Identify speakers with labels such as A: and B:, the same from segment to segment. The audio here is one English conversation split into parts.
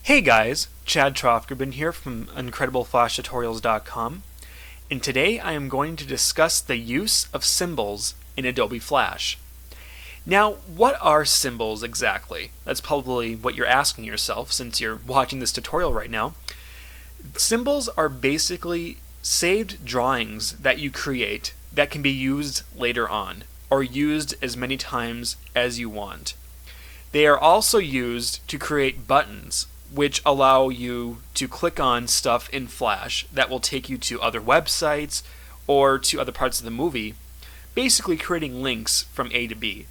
A: Hey guys, Chad Trofgerben here from IncredibleFlashTutorials.com, and today I am going to discuss the use of symbols in Adobe Flash. Now, what are symbols exactly? That's probably what you're asking yourself since you're watching this tutorial right now. Symbols are basically saved drawings that you create that can be used later on, or used as many times as you want. They are also used to create buttons, which allow you to click on stuff in Flash that will take you to other websites or to other parts of the movie, basically creating links from A to B.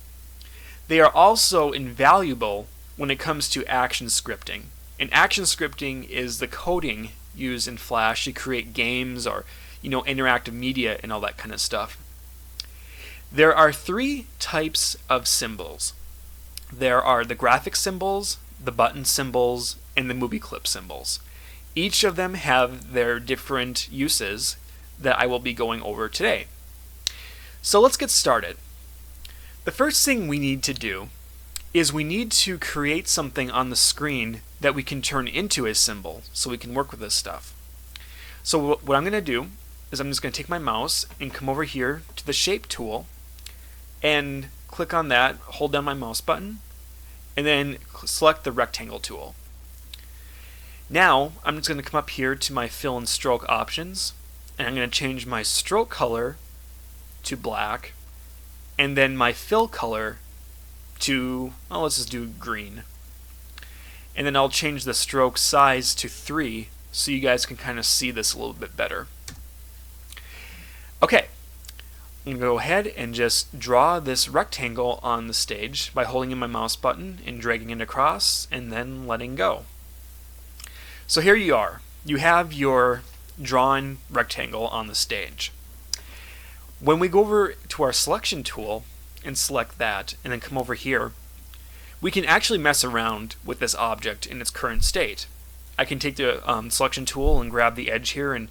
A: They are also invaluable when it comes to action scripting. And action scripting is the coding used in Flash to create games or interactive media and all that kind of stuff. There are three types of symbols. There are the graphic symbols, the button symbols, and the movie clip symbols. Each of them have their different uses that I will be going over today. So let's get started. The first thing we need to do is we need to create something on the screen that we can turn into a symbol so we can work with this stuff. So what I'm going to do is I'm just going to take my mouse and come over here to the shape tool and click on that, hold down my mouse button, and then select the rectangle tool. Now I'm just going to come up here to my fill and stroke options, and I'm going to change my stroke color to black, and then my fill color to, let's just do green. And then I'll change the stroke size to 3 so you guys can kind of see this a little bit better. Okay, I'm going to go ahead and just draw this rectangle on the stage by holding in my mouse button and dragging it across and then letting go. So here you are. You have your drawn rectangle on the stage. When we go over to our selection tool and select that and then come over here, we can actually mess around with this object in its current state. I can take the selection tool and grab the edge here and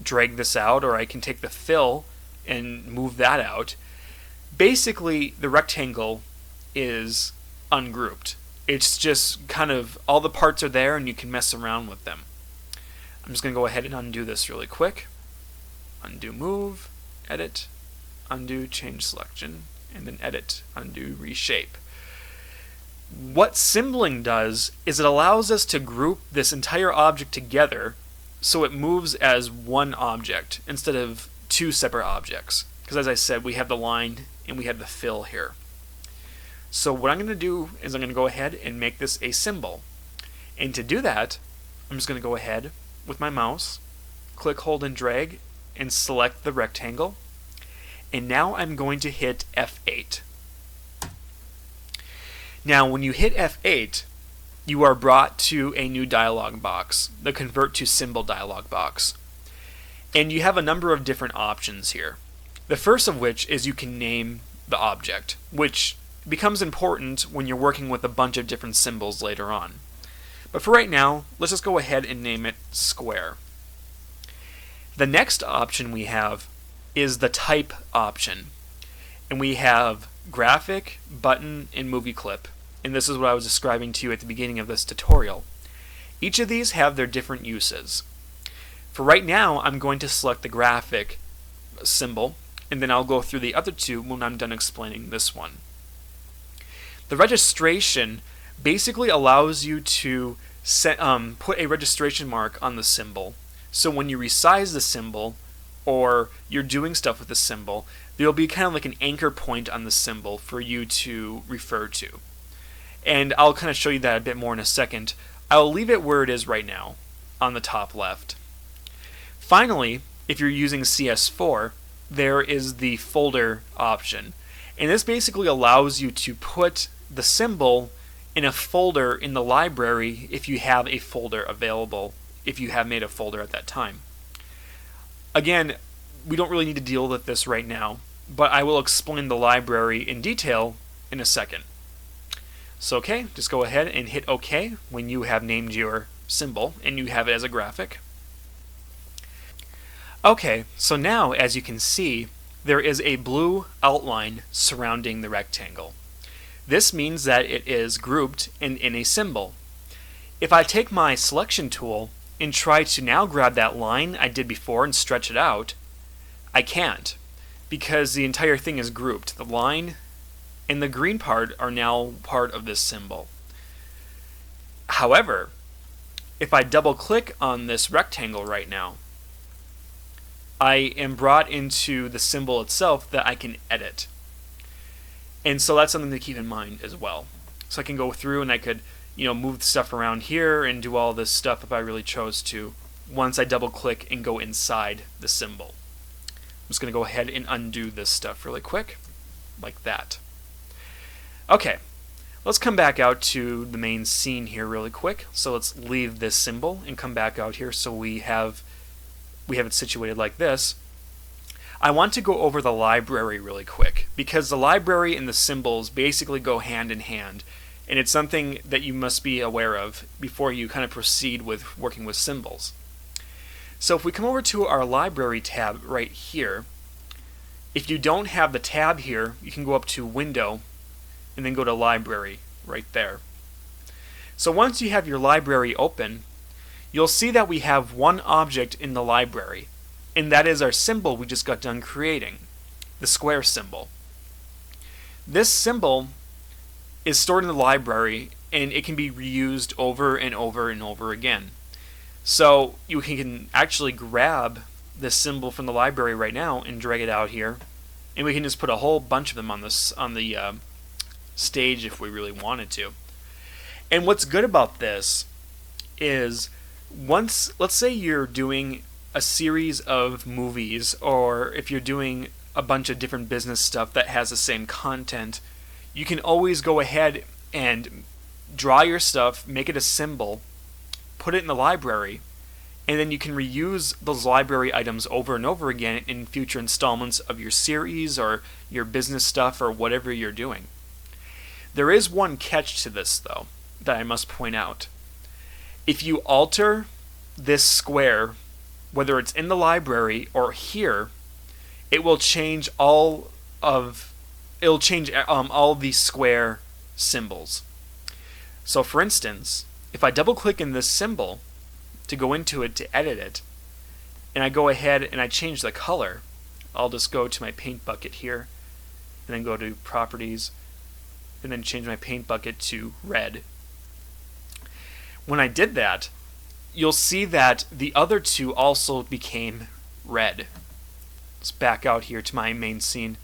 A: drag this out, or I can take the fill and move that out. Basically, the rectangle is ungrouped. It's just kind of all the parts are there and you can mess around with them. I'm just going to go ahead and undo this really quick. Undo, move, edit, undo, change selection, and then edit, undo, reshape. What symboling does is it allows us to group this entire object together so it moves as one object instead of two separate objects. Because as I said, we have the line and we have the fill here. So what I'm going to do is I'm going to go ahead and make this a symbol. And to do that, I'm just going to go ahead with my mouse, click, hold, and drag, and select the rectangle. And now I'm going to hit F8. Now when you hit F8, you are brought to a new dialog box, the Convert to Symbol dialog box. And you have a number of different options here. The first of which is you can name the object, which becomes important when you're working with a bunch of different symbols later on. But for right now, let's just go ahead and name it square. The next option we have is the type option. And we have graphic, button, and movie clip. And this is what I was describing to you at the beginning of this tutorial. Each of these have their different uses. For right now, I'm going to select the graphic symbol, and then I'll go through the other two when I'm done explaining this one. The registration basically allows you to put a registration mark on the symbol. So when you resize the symbol or you're doing stuff with the symbol, there'll be kind of like an anchor point on the symbol for you to refer to. And I'll kind of show you that a bit more in a second. I'll leave it where it is right now on the top left. Finally, if you're using CS4, there is the folder option. And this basically allows you to put the symbol in a folder in the library if you have a folder available, if you have made a folder at that time. Again, we don't really need to deal with this right now, but I will explain the library in detail in a second. So okay, just go ahead and hit OK when you have named your symbol and you have it as a graphic. Okay, so now as you can see, there is a blue outline surrounding the rectangle. This means that it is grouped and in a symbol. If I take my selection tool and try to now grab that line I did before and stretch it out, I can't, because the entire thing is grouped. The line and the green part are now part of this symbol. However, if I double click on this rectangle right now, I am brought into the symbol itself that I can edit. And so that's something to keep in mind as well. So I can go through and I could, move stuff around here and do all this stuff if I really chose to, once I double click and go inside the symbol. I'm just going to go ahead and undo this stuff really quick, like that. Okay, let's come back out to the main scene here really quick. So let's leave this symbol and come back out here so we have it situated like this. I want to go over the library really quick, because the library and the symbols basically go hand in hand, and it's something that you must be aware of before you kind of proceed with working with symbols. So if we come over to our library tab right here, if you don't have the tab here, you can go up to Window and then go to Library right there. So once you have your library open, you'll see that we have one object in the library, and that is our symbol we just got done creating, the square symbol. This symbol is stored in the library, and it can be reused over and over and over again. So you can actually grab this symbol from the library right now and drag it out here, and we can just put a whole bunch of them on the stage if we really wanted to. And what's good about this is, let's say you're doing a series of movies, or if you're doing a bunch of different business stuff that has the same content, you can always go ahead and draw your stuff, make it a symbol, put it in the library, and then you can reuse those library items over and over again in future installments of your series or your business stuff or whatever you're doing. There is one catch to this, though, that I must point out. If you alter this square, whether it's in the library or here, it will change all these square symbols. So for instance, if I double click in this symbol to go into it to edit it, and I go ahead and I change the color, I'll just go to my paint bucket here and then go to properties and then change my paint bucket to red. When I did that, you'll see that the other two also became red. Let's back out here to my main scene.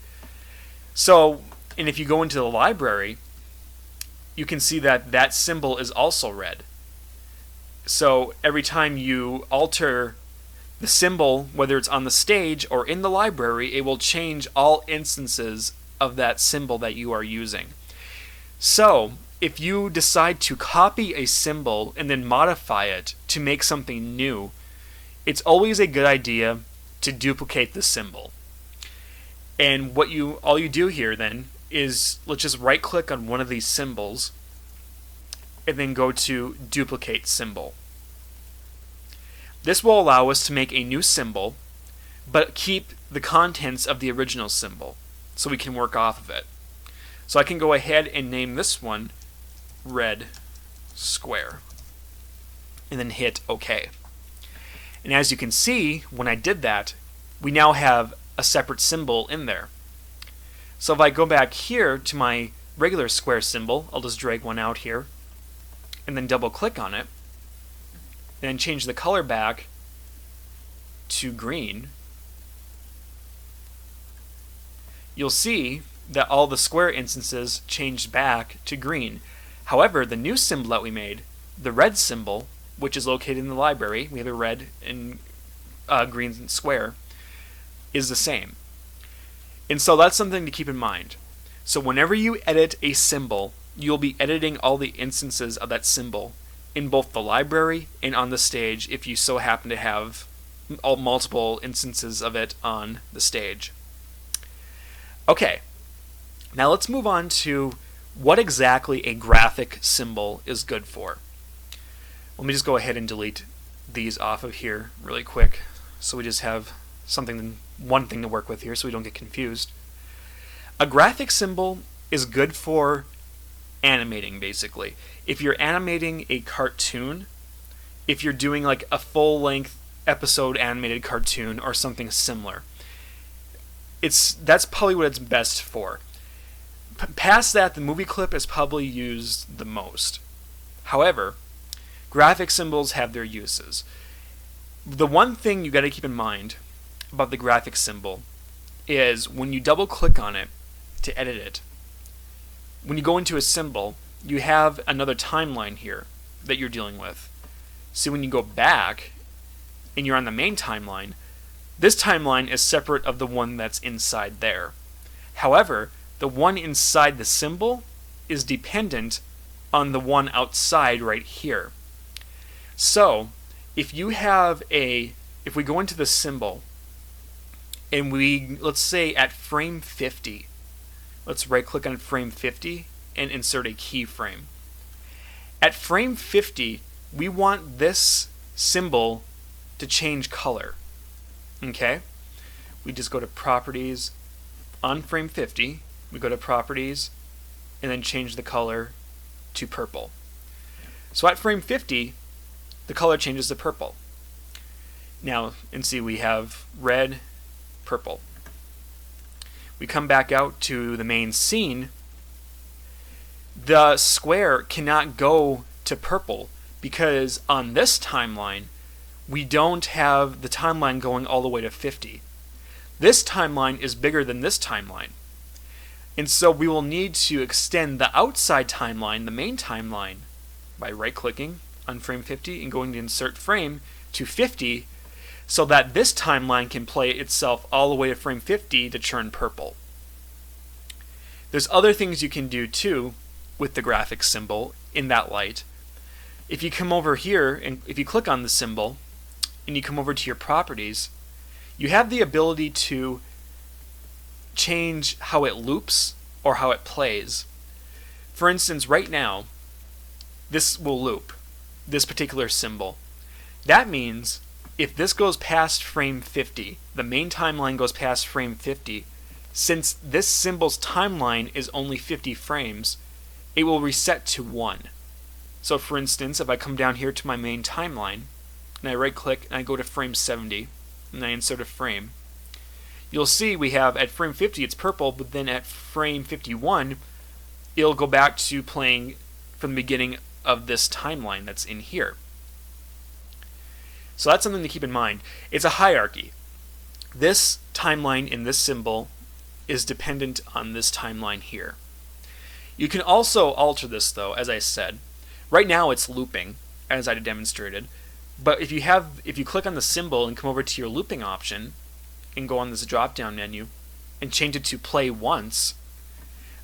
A: So, and if you go into the library, you can see that that symbol is also red. So every time you alter the symbol, whether it's on the stage or in the library, it will change all instances of that symbol that you are using. So if you decide to copy a symbol and then modify it to make something new, it's always a good idea to duplicate the symbol. And all you do here then is, let's just right click on one of these symbols and then go to duplicate symbol. This will allow us to make a new symbol but keep the contents of the original symbol so we can work off of it. So I can go ahead and name this one red square and then hit OK. And as you can see, when I did that, we now have a separate symbol in there. So if I go back here to my regular square symbol, I'll just drag one out here and then double click on it and then change the color back to green. You'll see that all the square instances changed back to green. However, the new symbol that we made, the red symbol, which is located in the library, we have a red and green square, is the same. And so that's something to keep in mind. So whenever you edit a symbol, you'll be editing all the instances of that symbol in both the library and on the stage if you so happen to have multiple instances of it on the stage. Okay, now let's move on to what exactly a graphic symbol is good for. Let me just go ahead and delete these off of here really quick so we just have one thing to work with here so we don't get confused. A graphic symbol is good for animating, basically. If you're animating a cartoon, if you're doing like a full-length episode animated cartoon or something similar, that's probably what it's best for. Past that, the movie clip is probably used the most. However, graphic symbols have their uses. The one thing you got to keep in mind about the graphic symbol is when you double click on it to edit it, when you go into a symbol, you have another timeline here that you're dealing with. So when you go back and you're on the main timeline, this timeline is separate of the one that's inside there. However, the one inside the symbol is dependent on the one outside right here. So if we go into the symbol and let's say at frame 50, let's right click on frame 50 and insert a keyframe. At frame 50, we want this symbol to change color. Okay? We just go to Properties on frame 50, we go to Properties, and then change the color to purple. So at frame 50, the color changes to purple. Now, and see, we have red, purple. We come back out to the main scene. The square cannot go to purple because on this timeline, we don't have the timeline going all the way to 50. This timeline is bigger than this timeline. And so we will need to extend the outside timeline, the main timeline, by right-clicking on frame 50 and going to insert frame to 50 so that this timeline can play itself all the way to frame 50 to turn purple. There's other things you can do too with the graphic symbol in that light. If you come over here and if you click on the symbol and you come over to your properties, you have the ability to change how it loops or how it plays. For instance, right now, this will loop, this particular symbol. That means if this goes past frame 50, the main timeline goes past frame 50, since this symbol's timeline is only 50 frames, it will reset to 1. So for instance, if I come down here to my main timeline, and I right click and I go to frame 70, and I insert a frame, you'll see we have at frame 50 it's purple, but then at frame 51 it'll go back to playing from the beginning of this timeline that's in here. So that's something to keep in mind. It's a hierarchy. This timeline in this symbol is dependent on this timeline here. You can also alter this though, as I said. Right now it's looping, as I demonstrated, but if you click on the symbol and come over to your looping option and go on this drop down menu and change it to play once,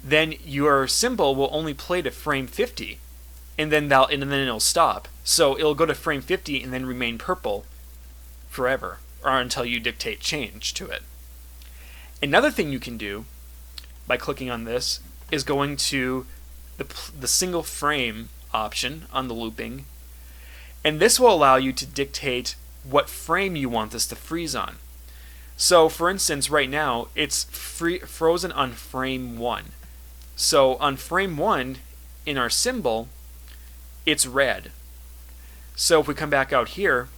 A: then your symbol will only play to frame 50 and then it'll stop. So it'll go to frame 50 and then remain purple forever, or until you dictate change to it. Another thing you can do by clicking on this is going to the single frame option on the looping, and this will allow you to dictate what frame you want this to freeze on. So for instance, right now it's frozen on frame 1. So on frame 1 in our symbol, it's red. So if we come back out here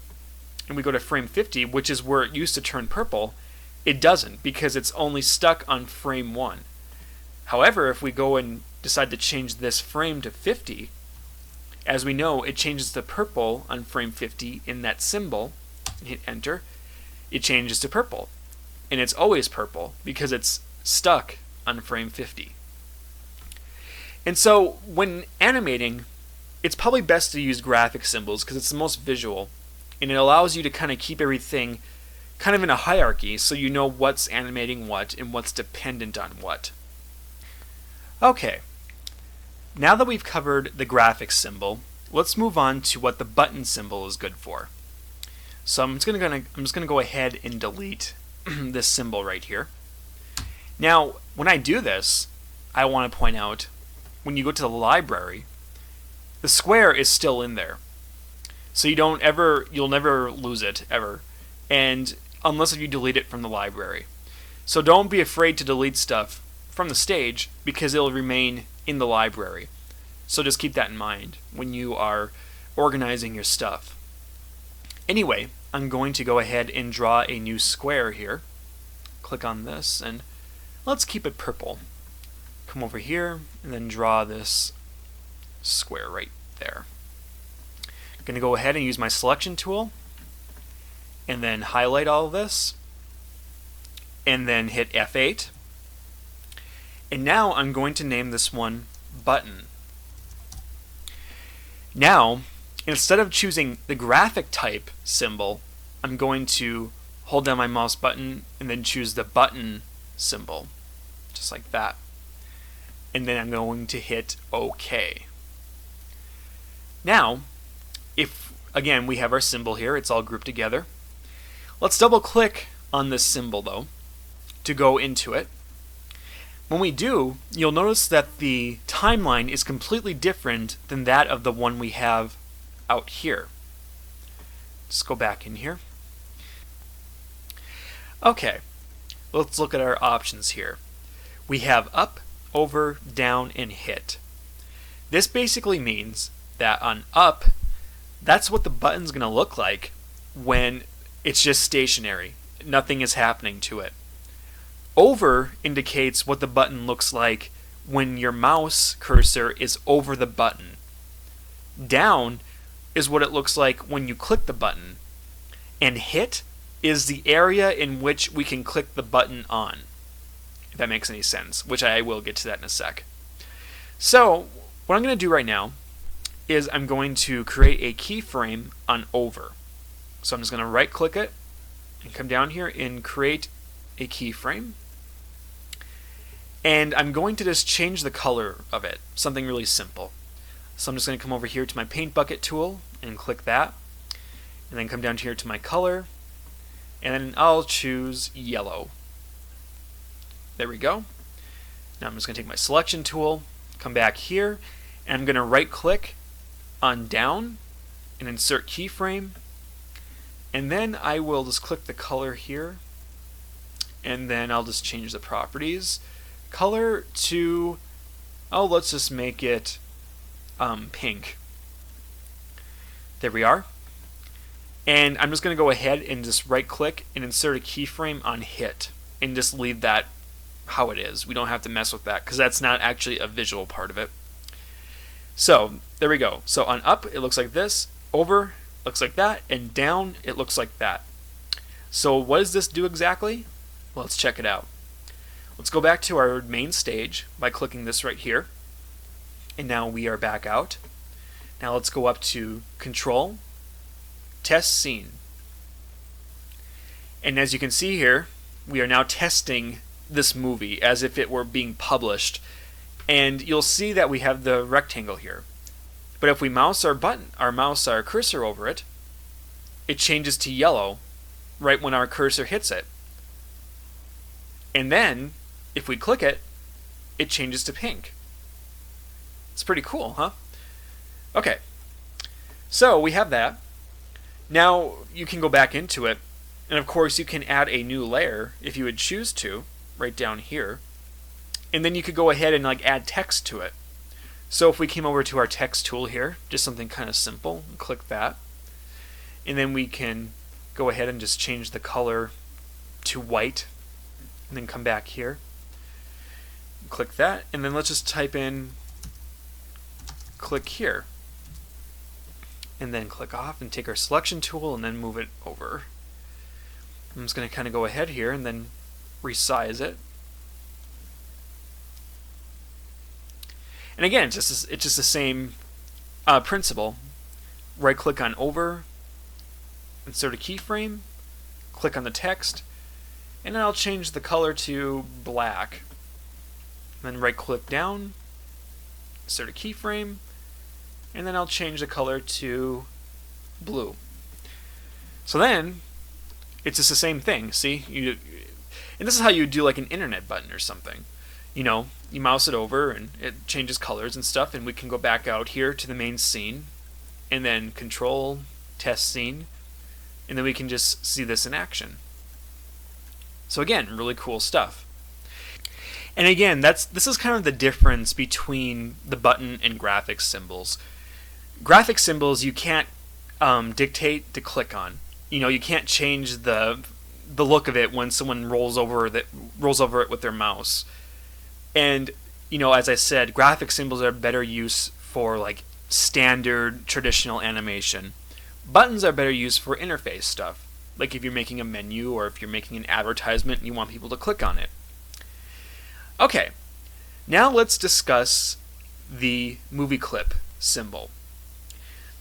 A: and we go to frame 50, which is where it used to turn purple, it doesn't because it's only stuck on frame 1. However, if we go and decide to change this frame to 50, as we know, it changes to purple on frame 50 in that symbol, and hit enter, it changes to purple. And it's always purple because it's stuck on frame 50. And so when animating, it's probably best to use graphic symbols because it's the most visual, and it allows you to kind of keep everything kind of in a hierarchy so you know what's animating what and what's dependent on what. Okay, now that we've covered the graphic symbol, let's move on to what the button symbol is good for. So I'm just going to go ahead and delete this symbol right here. Now, when I do this, I want to point out when you go to the library, the square is still in there. So you'll never lose it ever, and unless if you delete it from the library. So don't be afraid to delete stuff from the stage because it'll remain in the library. So just keep that in mind when you are organizing your stuff. Anyway, I'm going to go ahead and draw a new square here. Click on this and let's keep it purple. Come over here and then draw this square right there. I'm going to go ahead and use my selection tool and then highlight all of this and then hit F8. And now I'm going to name this one button. Now, instead of choosing the graphic type symbol, I'm going to hold down my mouse button and then choose the button symbol, just like that. And then I'm going to hit OK. Now, if, again, we have our symbol here, it's all grouped together. Let's double click on this symbol though to go into it. When we do, you'll notice that the timeline is completely different than that of the one we have out here. Just go back in here. Okay, let's look at our options here. We have up, over, down, and hit. This basically means that on up, that's what the button's going to look like when it's just stationary. Nothing is happening to it. Over indicates what the button looks like when your mouse cursor is over the button. Down is what it looks like when you click the button. And hit is the area in which we can click the button on. If that makes any sense, which I will get to that in a sec. So, what I'm going to do right now is I'm going to create a keyframe on over. So I'm just going to right click it and come down here and create a keyframe. And I'm going to just change the color of it, something really simple. So I'm just going to come over here to my paint bucket tool and click that. And then come down here to my color. And then I'll choose yellow. There we go. Now I'm just going to take my selection tool, come back here, and I'm going to right click on down and insert keyframe. And then I will just click the color here. And then I'll just change the properties. Color to, oh, let's just make it pink. There we are. And I'm just going to go ahead and just right click and insert a keyframe on hit and just leave that how it is. We don't have to mess with that because that's not actually a visual part of it. So there we go. So on up it looks like this, over looks like that, and down it looks like that. So what does this do exactly? Well, let's check it out. Let's go back to our main stage by clicking this right here. And now we are back out. Now let's go up to Control, Test Scene. And as you can see here, we are now testing this movie as if it were being published. And you'll see that we have the rectangle here. But if we mouse our cursor over it, it changes to yellow right when our cursor hits it. And then, if we click it, it changes to pink. It's pretty cool, huh? Okay, so we have that. Now you can go back into it, and of course you can add a new layer if you would choose to, right down here. And then you could go ahead and add text to it. So if we came over to our text tool here, just something kind of simple, and click that. And then we can go ahead and just change the color to white. And then come back here, click that, and then let's just type in, click here. And then click off and take our selection tool and then move it over. I'm just going to kind of go ahead here and then resize it. And again, it's just the same principle. Right click on over, insert a keyframe, click on the text, and then I'll change the color to black. Then right click down, insert a keyframe, and then I'll change the color to blue. So then, it's just the same thing, see? And this is how you do an internet button or something. You know, you mouse it over and it changes colors and stuff, and we can go back out here to the main scene, and then Control, Test Scene, and then we can just see this in action. So again, really cool stuff. And again, this is kind of the difference between the button and graphics symbols. Graphic symbols you can't dictate to click on. You can't change the look of it when someone rolls over it with their mouse. And as I said, graphic symbols are better use for like standard traditional animation. Buttons are better used for interface stuff, like if you're making a menu or if you're making an advertisement and you want people to click on it. Okay, now let's discuss the movie clip symbol.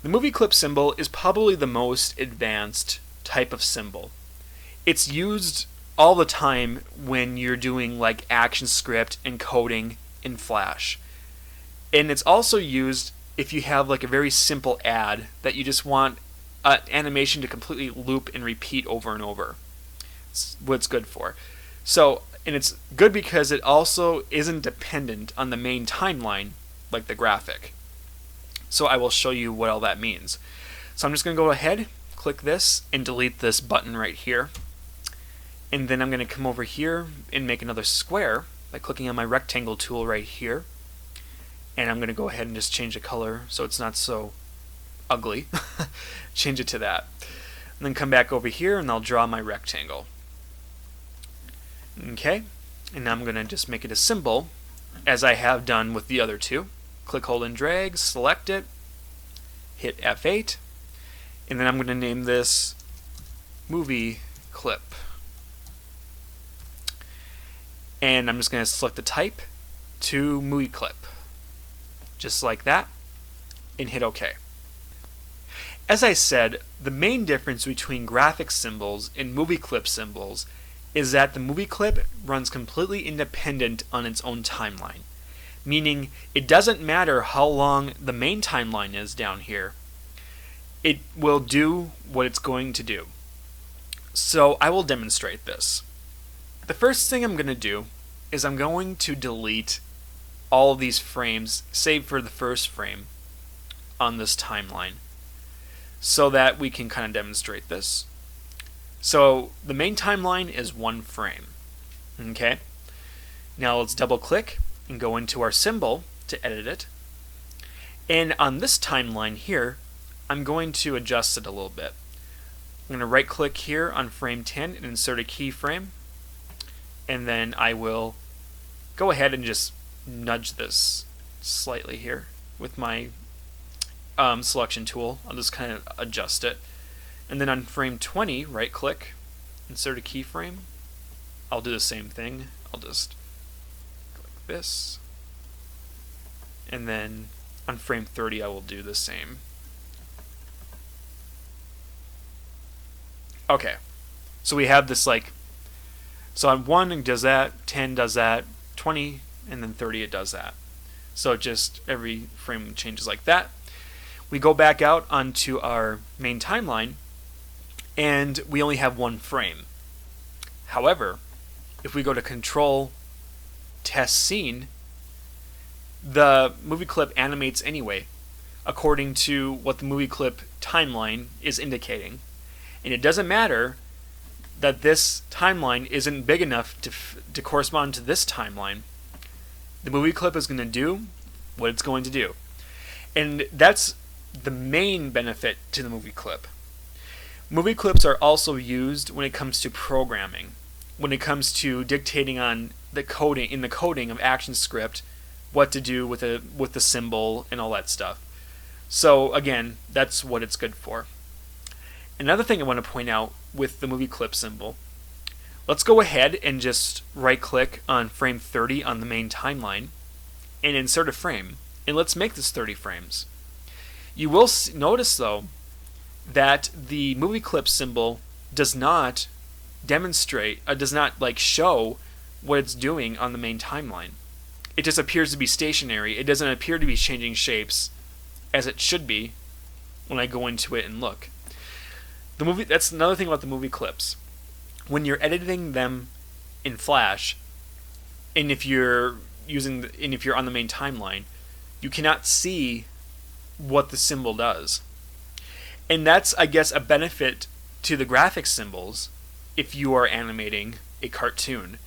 A: The movie clip symbol is probably the most advanced type of symbol. It's used all the time when you're doing like ActionScript and coding in Flash. And it's also used if you have like a very simple ad that you just want an animation to completely loop and repeat over and over. It's what it's good for. And it's good because it also isn't dependent on the main timeline like the graphic. So I will show you what all that means. So I'm just going to go ahead, click this, and delete this button right here. And then I'm going to come over here and make another square by clicking on my rectangle tool right here. And I'm going to go ahead and just change the color so it's not so ugly. Change it to that. And then come back over here and I'll draw my rectangle. Okay, and now I'm going to just make it a symbol as I have done with the other two. Click, hold, and drag, select it, hit F8, and then I'm going to name this movie clip. And I'm just going to select the type to movie clip, just like that, and hit OK. As I said, the main difference between graphic symbols and movie clip symbols is that the movie clip runs completely independent on its own timeline, meaning it doesn't matter how long the main timeline is down here, it will do what it's going to do. So I will demonstrate this. The first thing I'm going to do is I'm going to delete all of these frames, save for the first frame on this timeline, so that we can kind of demonstrate this. So the main timeline is one frame. Okay. Now let's double click and go into our symbol to edit it. And on this timeline here, I'm going to adjust it a little bit. I'm going to right click here on frame 10 and insert a keyframe. And then I will go ahead and just nudge this slightly here with my selection tool. I'll just kind of adjust it. And then on frame 20, right click, insert a keyframe. I'll do the same thing. I'll just click this. And then on frame 30, I will do the same. Okay, so we have this so on 1 it does that, 10 does that, 20, and then 30 it does that. So just every frame changes like that. We go back out onto our main timeline, and we only have one frame. However, if we go to Control, Test Scene, the movie clip animates anyway, according to what the movie clip timeline is indicating. And it doesn't matter that this timeline isn't big enough to correspond to this timeline. The movie clip is going to do what it's going to do. And that's the main benefit to the movie clip. Movie clips are also used when it comes to programming, when it comes to dictating on the coding of ActionScript, what to do with the symbol and all that stuff. So again, that's what it's good for. Another thing I want to point out with the movie clip symbol, let's go ahead and just right click on frame 30 on the main timeline and insert a frame, and let's make this 30 frames. You will notice though that the movie clip symbol does not demonstrate, does not show what it's doing on the main timeline. It just appears to be stationary. It doesn't appear to be changing shapes as it should be when I go into it and look. That's another thing about the movie clips. When you're editing them in Flash, and if you're on the main timeline, you cannot see what the symbol does. And that's, I guess, a benefit to the graphic symbols if you are animating a cartoon.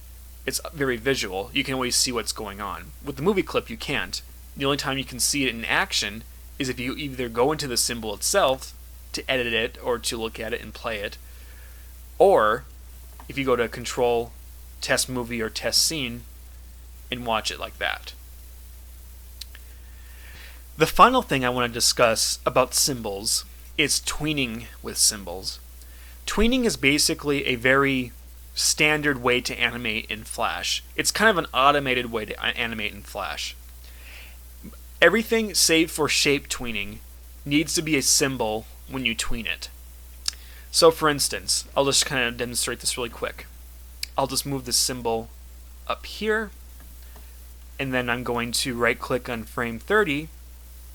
A: it's very visual. You can always see what's going on. With the movie clip, you can't. The only time you can see it in action is if you either go into the symbol itself to edit it or to look at it and play it, or if you go to Control, Test Movie, or Test Scene and watch it like that. The final thing I want to discuss about symbols is tweening with symbols. Tweening is basically a very standard way to animate in Flash. It's kind of an automated way to animate in Flash. Everything save for shape tweening needs to be a symbol when you tween it. So for instance, I'll just kind of demonstrate this really quick. I'll just move the symbol up here, and then I'm going to right click on frame 30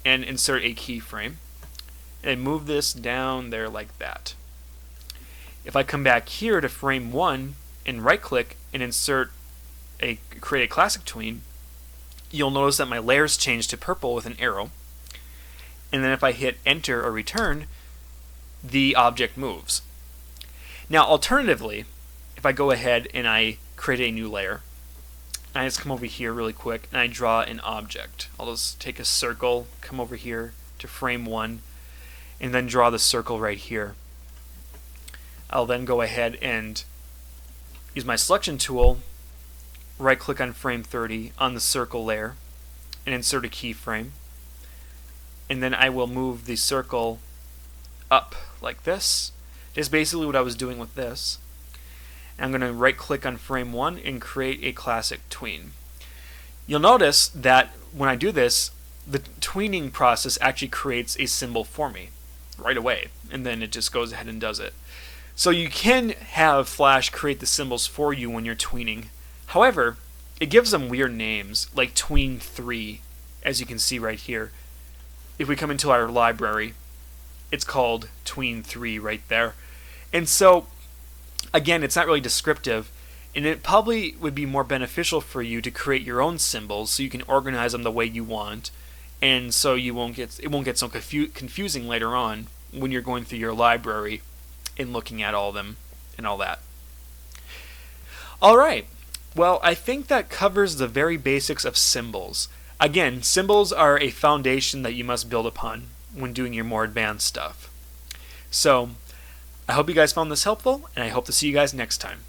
A: and insert a keyframe and move this down there like that. If I come back here to frame 1 and right click and create a classic tween, you'll notice that my layers change to purple with an arrow. And then if I hit enter or return, the object moves. Now alternatively, if I go ahead and I create a new layer, and I just come over here really quick and I draw an object. I'll just take a circle, come over here to frame 1, and then draw the circle right here. I'll then go ahead and use my selection tool, right click on frame 30 on the circle layer, and insert a keyframe. And then I will move the circle up like this. It's basically what I was doing with this. And I'm going to right click on frame 1 and create a classic tween. You'll notice that when I do this, the tweening process actually creates a symbol for me right away, and then it just goes ahead and does it. So you can have Flash create the symbols for you when you're tweening. However, it gives them weird names, like Tween 3, as you can see right here. If we come into our library, it's called Tween 3 right there. And so, again, it's not really descriptive, and it probably would be more beneficial for you to create your own symbols so you can organize them the way you want, and so it won't get so confusing later on when you're going through your library and looking at all of them and all that. Alright, well, I think that covers the very basics of symbols. Again, symbols are a foundation that you must build upon when doing your more advanced stuff. So, I hope you guys found this helpful, and I hope to see you guys next time.